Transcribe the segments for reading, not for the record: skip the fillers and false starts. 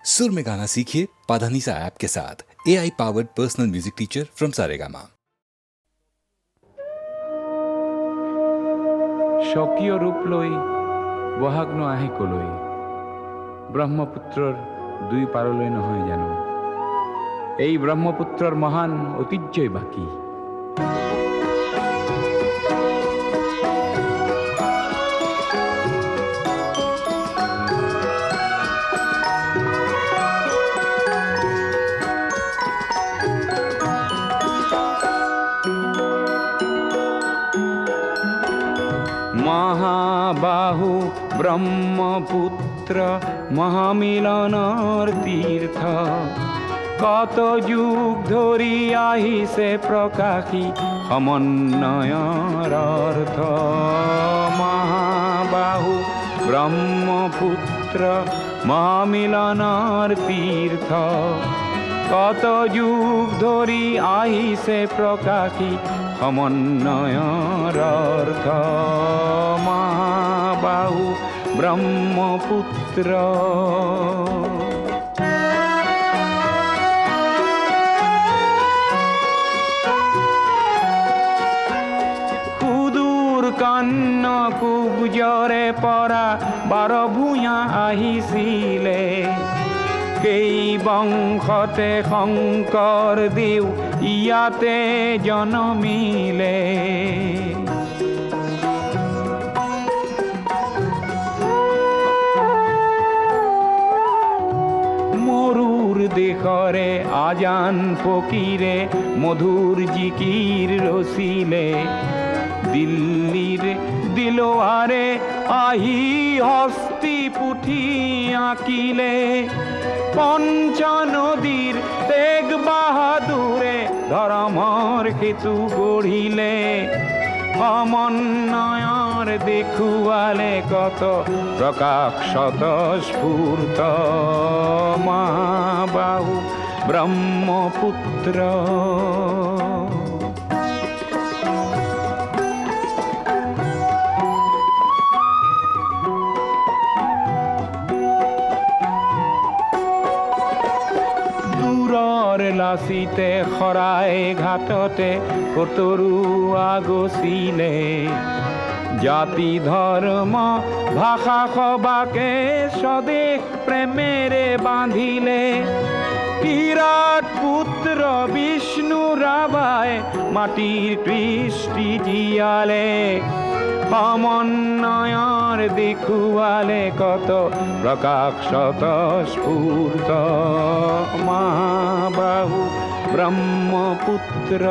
सुर में गाना सीखिए पाधानीसा ऐप के साथ। AI powered personal music teacher from Saregama. স্বকীয় ৰূপ লৈ বহাগ ন আহে কলৈ, ব্ৰহ্মপুত্ৰৰ দুই পাৰলৈ নহয় জানো। এই ব্ৰহ্মপুত্ৰৰ মহান ঐতিহ্যই বাকী। মহাবাহু ব্ৰহ্মপুত্ৰ মহামিলনৰ তীৰ্থ, কত যুগ ধৰি আহিছে প্ৰকাশী সমন্বয়ৰ অৰ্থ। মহাবাহু ব্ৰহ্মপুত্ৰ মহামিলনৰ তীৰ্থ, কত যুগ ধৰি আহিছে প্ৰকাশী সমন্বয়ৰ অৰ্থ। মহাবাহু ব্ৰহ্মপুত্ৰ। সুদূৰ কন্যকুব্জৰে পৰা 12 ভূঞা আহিছিলে, সেই বংশতে শংকৰ দেৱ ইয়াতে জনমিলে। মৰুৰ দেশৰে আজান ফকীৰে মধুৰ জিকিৰ ৰচিলে, দিল্লীৰ দিলৱাৰে আহি হস্তি পুথি আঁকিলে। পঞ্চনদীৰ তেগ বাহাদুৰে ধৰ্মৰ সেতু গঢ়িলে, সমন্বয়ৰ দেখুৱালে কত প্ৰকাশ স্বতঃস্ফূৰ্ত। মহাবাহু ব্ৰহ্মপুত্ৰ। লাচিতে শৰাই ঘাটতে কতৰুৱা গছিলে, জাতি ধৰ্ম ভাষা সবাকে স্বদেশ প্ৰেমেৰে বান্ধিলে। বিৰাট পুত্ৰ বিষ্ণু ৰাভাই মাটিৰ কৃষ্টি জীয়ালে, সমন্বয়ৰ দেখুৱালে কত প্ৰকাশ স্বতঃস্ফূৰ্ত। মহাবাহু ব্ৰহ্মপুত্ৰ।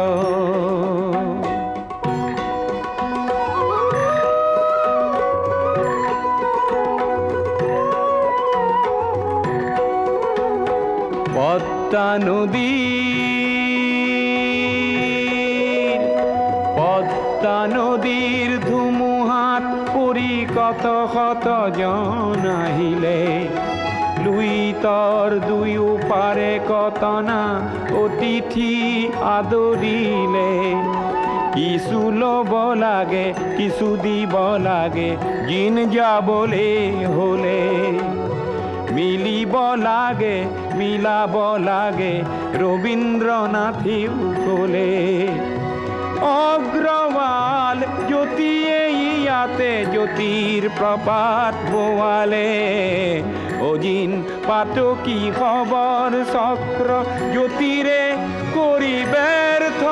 পদ্মা নদীৰ ধুমুহাত পৰি কত শত জন আহিলে, লুইতৰ দুয়োপাৰে কতনা অতিথি আদৰিলে। কিছু ল'ব লাগে কিছু দিব লাগে, জিন যাবলে হলে মিলিব লাগে মিলাব লাগে, ৰবীন্দ্ৰনাথেও ক'লে। অগ্ৰৱাল জ্যোতিয়ে ইয়াতে জ্যোতিৰ প্ৰপাত বোৱালে, অজিন পাতকী খবৰ চক্ৰ জ্যোতিৰে কৰি ব্যৰ্থ।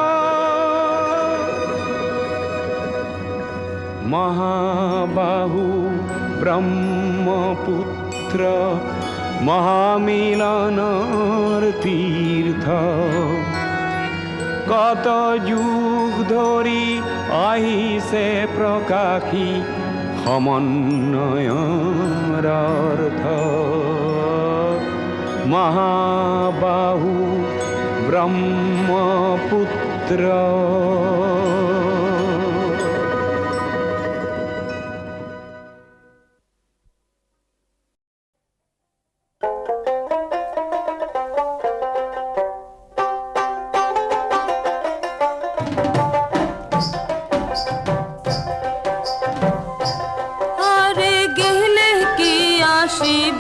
মহাবাহু ব্ৰহ্মপুত্ৰ মহামিলনৰ তীৰ্থ, কত যুগ ধৰি আহিছে প্ৰকাশী সমন্বয়ৰ অৰ্থ। মহাবাহু ব্ৰহ্মপুত্ৰ।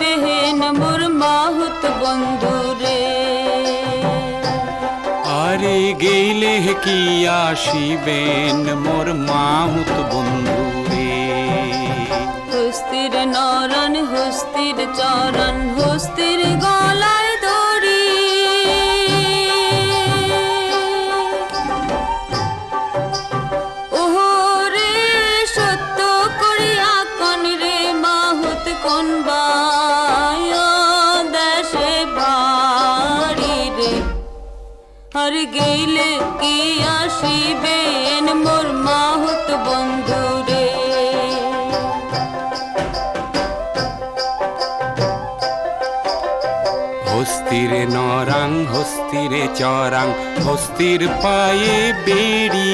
বেহেন মোর মাহুত বন্ধু রে। আরে গেলে কি আসিবেন মোর মাহুত বন্ধু রে। হস্তির নরন হস্তির চরণ হস্তির গলায় দড়ি, ওহরে সত্য করিয়া কন রে মাহুত কোন বায় দেশে বাড়ি রে। আর গেলে কি আসিবেন মোর মাহুত বন্ধু রে। হস্তিরে নরাং হস্তিরে চরাং হস্তির পায়ে বেড়ি,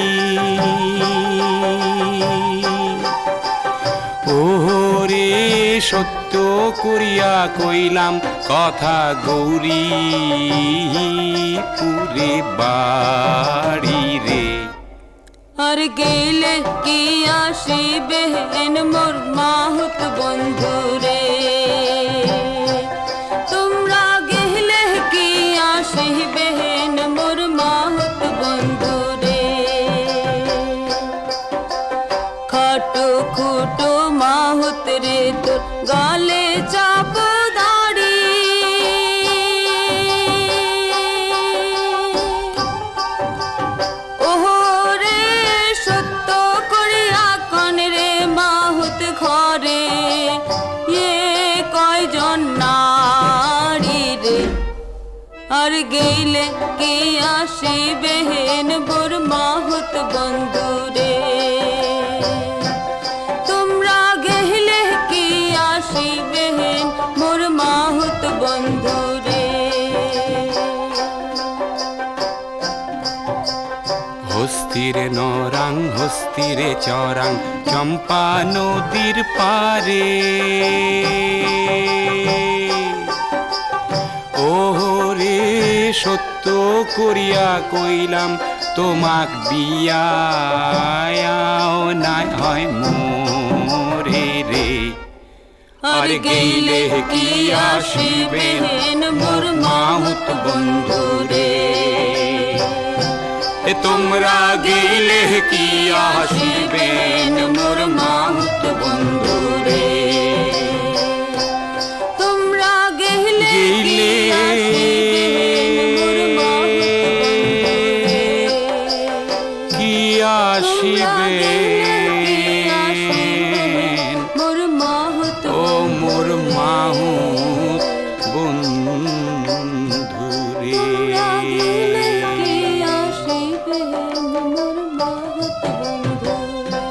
ওরে সত্য করিয়া কইলাম কথা গৌরী পুরে বাড়ি রে। আর গেলে কি আসিবেন মোর মাহুত বন্ধু রে। তোমরা গেলে কি আসিবেন মোর মাহুত বন্ধু রে। খাটো খুটো মাহুত রে তোর গালে চাপ দাড়ি, ওহরে সত্য করিয়া কন রে মাহুত ঘরে এ কয়জন নারী রে। আর গেলে কি আসিবেন মোর মাহুত বন্ধু রে। তোমরা গেলে কি আসিবেন মোর মাহুত বন্ধু রে। হস্তিরে নরাং হস্তিরে চরাং চম্পা নদীর পারে, ওরে সত্য করিয়া কইলাম তোমাক বিয়াও নাই হয় মোরে রে। আর গেলে কি আসিবেন মোর মাহুত বন্ধু রে। তোমরা গেলে কি আসিবেন মোর মাহুত বন্ধু রে। তোমরা গেলে কি আসিবেন মোর মাহুত ও মোর মাহুত বন্ধু রে। কি আসিবেন মোর মাহুত বন্ধু রে।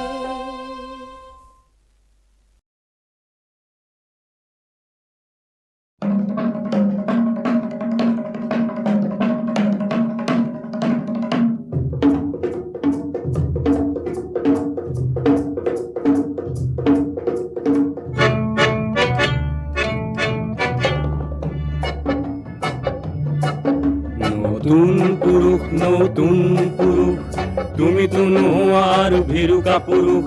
নতুন পুরুষ নতুন পুরুষ তুমি তো নোয়ার ভিরুকা পুরুষ,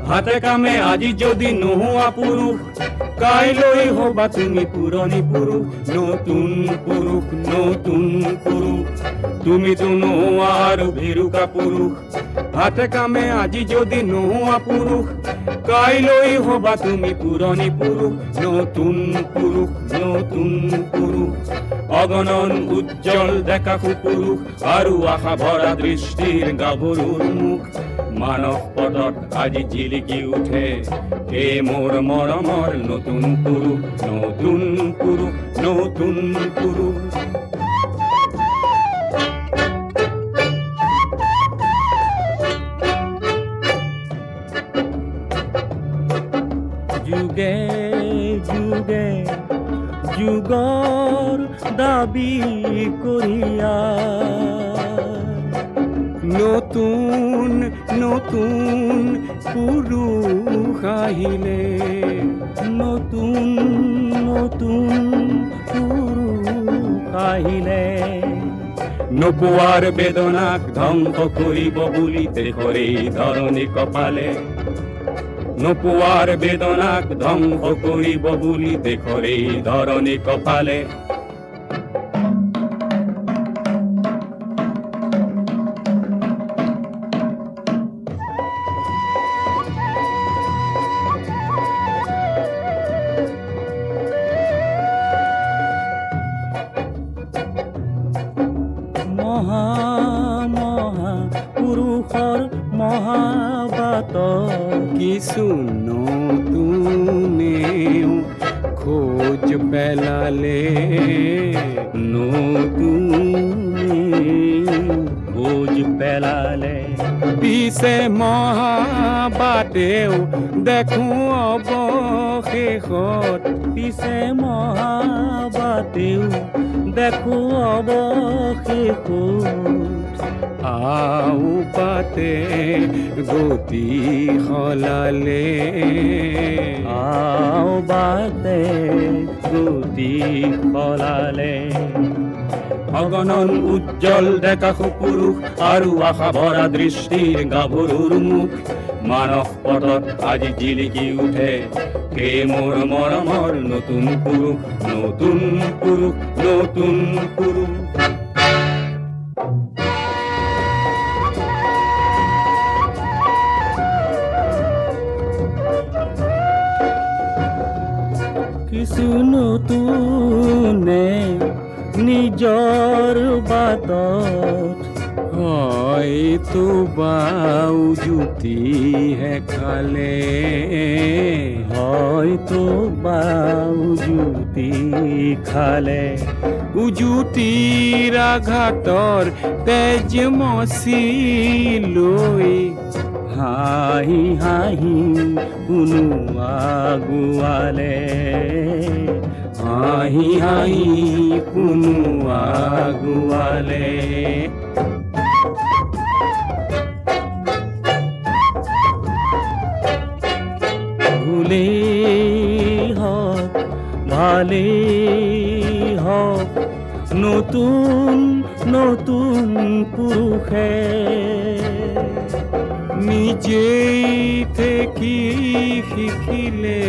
হাতে কামে আজি যদি নোয়া পুরুষ কাইলৈ হবা তুমি পুরনি পুরুষ। নতুন পুরুষ নতুন পুরুষ তুমি তো নোয়ার ভিরুকা পুরুষ, হাতে কামে আজি যদি নোয়া পুরুষ কাইলৈ হবা তুমি পুরনি পুরুষ। নতুন পুরুষ নতুন পুরুষ অগণন উজ্জ্বল দেখা পুরুষ আৰু আশা ভৰা দৃষ্টিৰ গাভৰুৰ মুখ। মানৱ পদত আজি জিলিকি উঠে হে মোৰ মৰমৰ নতুন পুৰুষ। নতুন পুৰুষ নতুন পুৰুষ যুগে যুগে যুগৰ দাবী কৰিয়া নতুন নতুন পুৰুষ আহিলে, নতুন নতুন পুৰুষ আহিলে। নোপোৱাৰ বেদনাক ধ্বংস কৰিব বুলি দেশৰে ধৰণী কপালে, নোপোৱাৰ বেদনাক ধ্বংস কৰিব বুলি দেশৰে ধৰণী কপালে। মহা মহা পুৰুষৰ মহাবাত কিছু নতুনেও খোজ পেলালে নতুনে খোজ পেলালে পিছে মহাবাতেও দেখো অৱশেষত পিছে মহাবাতেও দেখো অৱশেষত আও পাতে গতি সলালে আও বাতে গতি সলালে অগণন উজ্জ্বল ডেকা পুৰুষ আৰু আশা ভৰা দৃষ্টিৰ গাভৰুৰ মুখ মানস পথত আজি জিলিকি উঠে প্ৰেমৰ মৰমৰ নতুন পুৰুষ নতুন পুৰুষ নতুন পুৰুষ কিছু নতুনে নিজৰ বাটত হয়তো বাও জুতিহে খালে হয়তো বাও জুতি খালে উজুতিৰ আঘাতৰ তেজ মচি লৈ হাঁহি হাঁহি কোনো আগুৱালে হাঁহি হাঁহি কোনো আগুৱালে ভুলেই হওক ভালেই হওক নতুন নতুন পুৰুষে নিজেই থেকি শিকিলে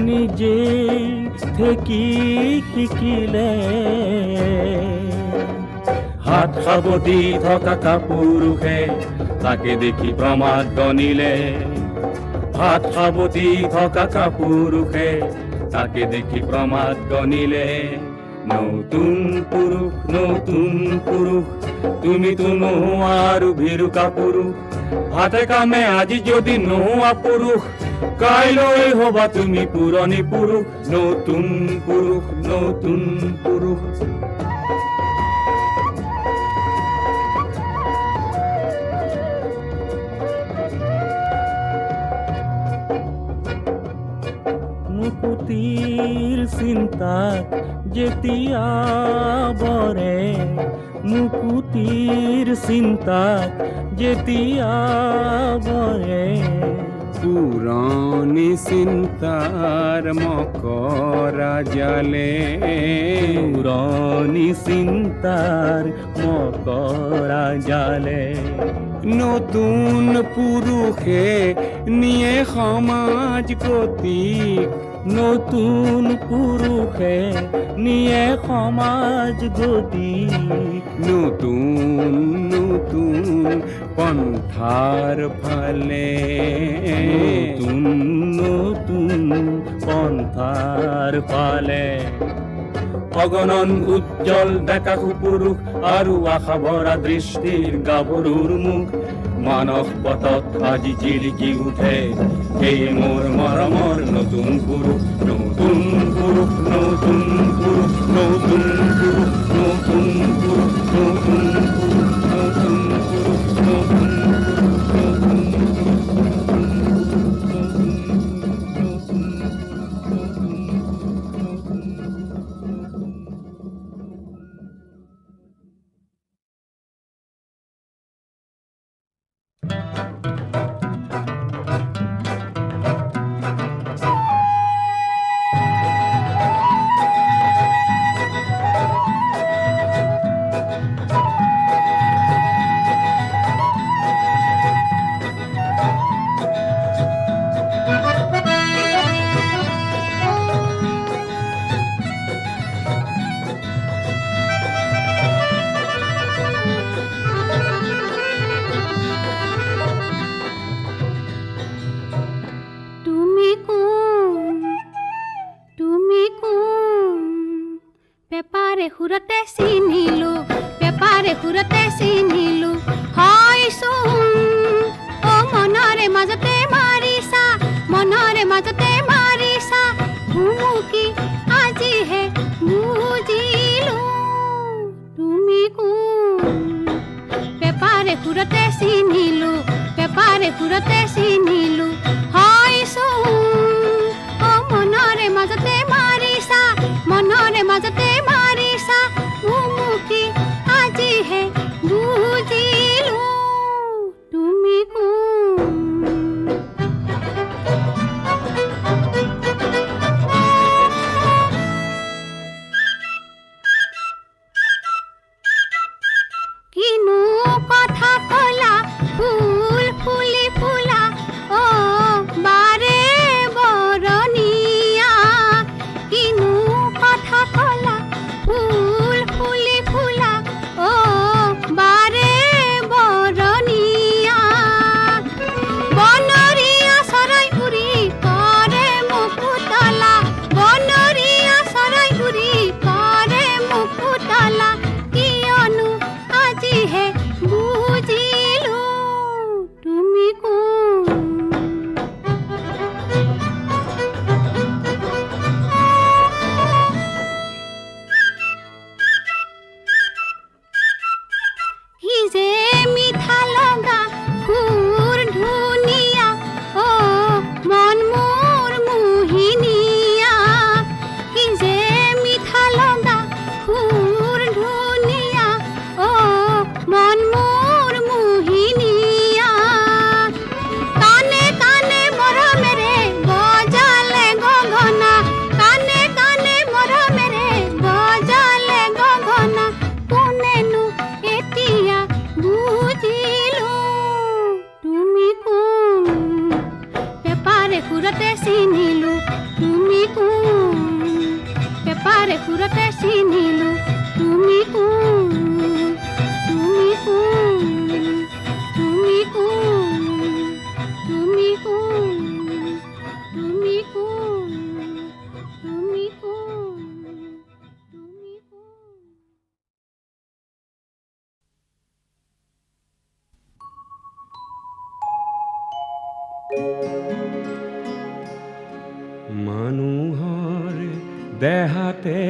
নিজেই থেকি শিকিলে হাত সাৱটি থকা কাপুৰুষে তাকে দেখি প্ৰমাদ গণিলে হাত সাৱটি থকা কাপুৰুষে তাকে দেখি প্ৰমাদ গণিলে নতুন পুৰুষ তুমিতো নোহোৱা আৰু ভিৰুকা পুৰুষ হাতে কামে আজি যদি নোহোৱা পুৰুষ কাইলৈ হবা তুমি পুৰণি পুৰুষ নতুন পুৰুষ নতুন পুৰুষ মুকুতিৰ চিন্তাত যেতিয়া বৰে মুকুতিৰ চিন্তাত যেতিয়া বৰে পুৰণি চিন্তাৰ মকৰা জালে পুৰণি চিন্তাৰ মকৰা জালে নতুন পুৰুষে নিয়ে সমাজ গতিক নতুন পুৰুষে নিয়ে সমাজ গতিক নতুন নতুন পন্থাৰ ফালে নতুন নতুন পন্থাৰ ফালে অগণন উজ্জ্বল ডেকা পুৰুষ আৰু আশা ভৰা দৃষ্টিৰ গাভৰুৰ মুখ মানস পথত আজি জিলিকি উঠে এই মোৰ মৰমৰ নতুন পুৰুষ নতুন পুৰুষ নতুন পুৰুষ নতুন পুৰুষ নতুন পুৰুষ নতুন পুৰুষ নতুন পুৰুষ নতুন সুৰতে চিনিলো পেপাৰে সুৰতে চিনিলো হয়চোন অ মনৰে মাজতে মাৰিছা মনৰে মাজতে মাৰিছা ভুমুকি আজিহে বুজিলো তুমি কোন পেপাৰে সুৰতে চিনিলো পেপাৰে সুৰতে চিনিলো হয়চোন অ মনৰে মাজতে মাৰিছা মনৰে মাজতে মাৰিছা ভুমুকি আজিহে বুজিলো তুমি কোন কিনো কথা কলা ফুল ফুলি ফুলা অ বাৰে বৰণীয়া কিনো কথা কলা ফুল ফুলি ফুলা অ বাৰে বৰণীয়া বনৰীয়া চৰাই উৰি কৰে মুকুতলা বনৰীয়া চৰাই উৰি কৰে মুকুতলা কিয়নো আজিহে বুজিলো তুমি কোন কি যে মিঠা লগা সুৰ ধুনীয়া অ মন মোৰ মোহিনীয়া কি যে মিঠা লগা সুৰ ধুনীয়া অ মন মোৰ মোহিনীয়া কানে কানে মৰমেৰে বজালে গগনা কানে কানে মৰমেৰে বজালে গগনা কোনেনো এতিয়া বুজিলো তুমি কোন পেপাৰে সুৰতে চিনিলো তুমি কোন পেপাৰে সুৰতে চিনিলো তুমি কোন তুমি কোন তুমি কোন তুমি কোন তুমি কোন তুমি কোন তুমি কোন মানুহৰ দেহাতে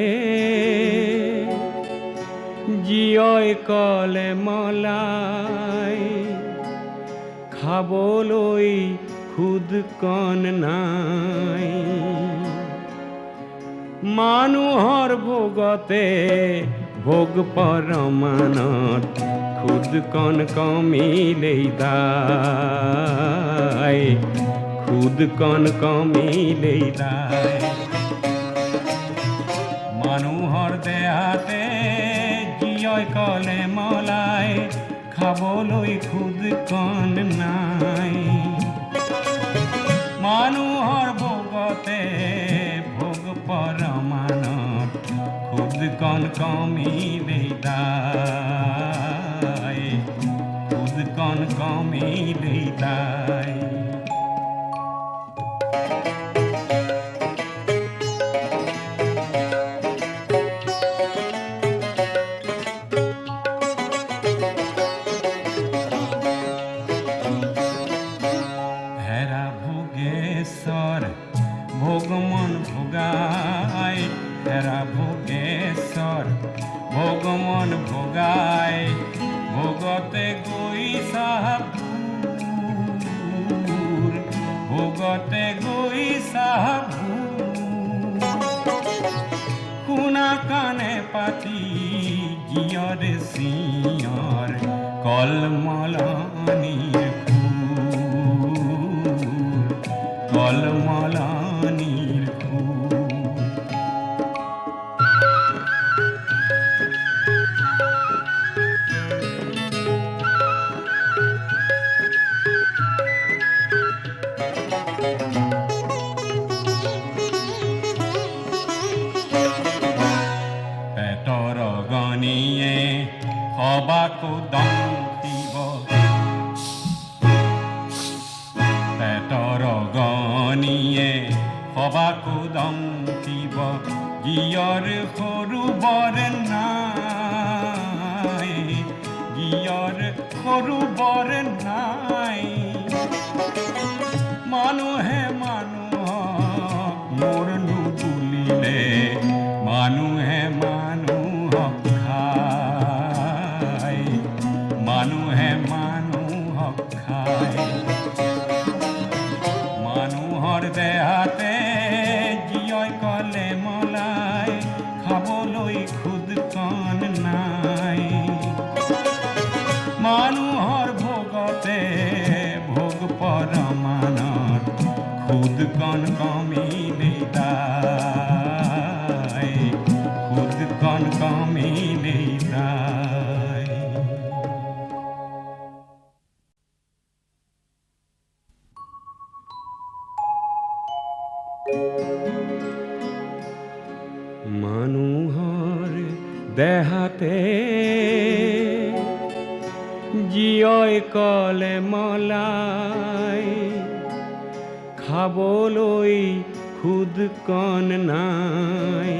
জীয়ই কলে মলাই খাবলৈ খুদ কণ নাই মানুহৰ ভোগতে ভোগ পৰমানত খুদ কণ কমিলেই দায় খুদ কণ কমিলেই দায় মানুহৰ দেহাতে জীয়ই কলে মলাই খাবলৈ খুদ কণ নাই মানুহৰ ভোগতে ভোগ পৰমানত খুদ কণ কমিলেই দায় খুদ কণ কমিলেই দায় হেৰা ভোগেশ্বৰ ভোগমন ভোগাই হেৰা ভোগেশ্বৰ ভোগমন ভোগাই ভোগতে গৈ চাহাবুৰ ভোগতে গৈ চাহাবুৰ শুনা কাণে পাতি জীয়ৰে চিঞৰ কলমলনিৰ কলমলনিৰ পেটৰ গণিয়ে সবাকো দন্তিব পেটৰ গণিয়ে সবাকো দন্তিব গিয়ৰ সৰু বৰ নাই গিয়ৰ সৰু বৰ নাই মানুহে মানুহক মোৰ নুবুলিলে মানুহে মানুহক খায় মানুহে মানুহক খায় মানুহৰ দেহাতে জীয়ই কলে মলাই খাবলৈ খুদকণ নাই মানুহৰ ভোগতে ভোগ পৰমানত খুদকণ কমিলে দায় খুদকণ কমিলে দায় মানুহৰ দেহাতে জীয়ই কলে মলাই খাবলৈ খুদকণ নাই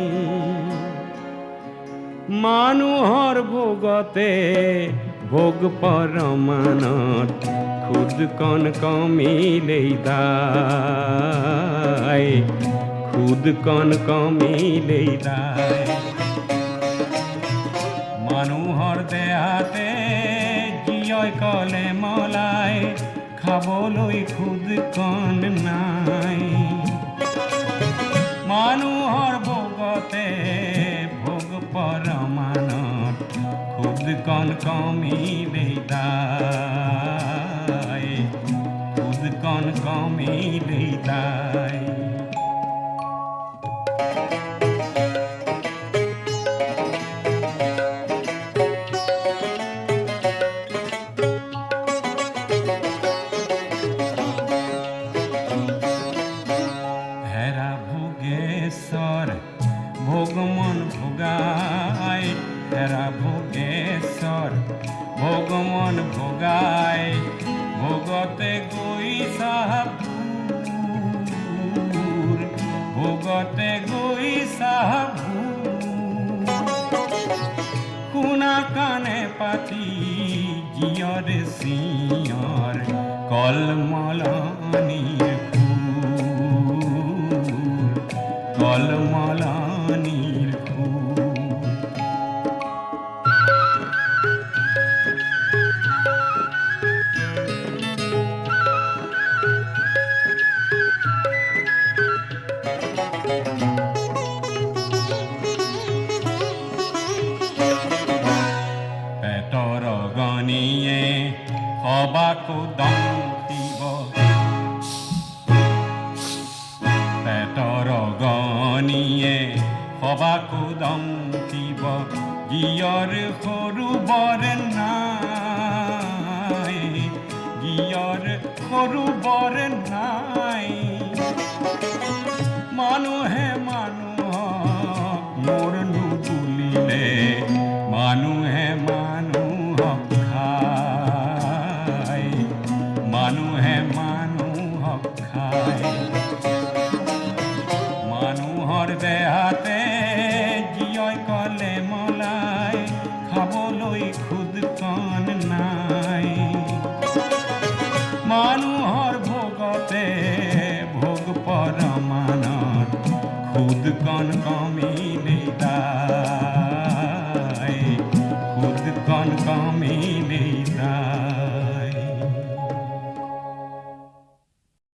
মানুহৰ ভোগতে ভোগ পৰমানত খুদকণ কমিলেই দায় খুদকণ কমিলেই দায় মানুহৰ দেহাতে জীয়ই কলে মলাই খাবলৈ খুদকণ নাই মানুহৰ ভোগতে ভোগ পৰমানত খুদকণ কমিলেই দায় খুদকণ কমিলেই দায় ভোগমন ভোগাই হেৰা ভোগেশ্বৰ ভোগমন ভোগাই ভোগতে গৈ চাহাবুৰ ভোগতে গৈ চাহাবুৰ শুনা কাণে পাতি জীয়ৰ চিঞৰ কলমলনিৰ কলমলনিৰ পেটৰ গণিয়ে সবাকো দম দিব পেটৰ গণিয়ে সবাকো দম দিব গিয়ৰ সৰু বৰ নাই গিয়ৰ সৰু বৰ নাই মানুহে মানুহক মোৰ নুবুলিলে মানুহে মানুহক খায় মানুহে মানুহক খায় মানুহৰ দেহাতে জীয়ই কলে মলাই খাবলৈ খুদকণ নাই মানুহৰ ভোগতে ভোগ পৰমানত খুদকণ কমিলে দায় খুদকণ কমিলে দায়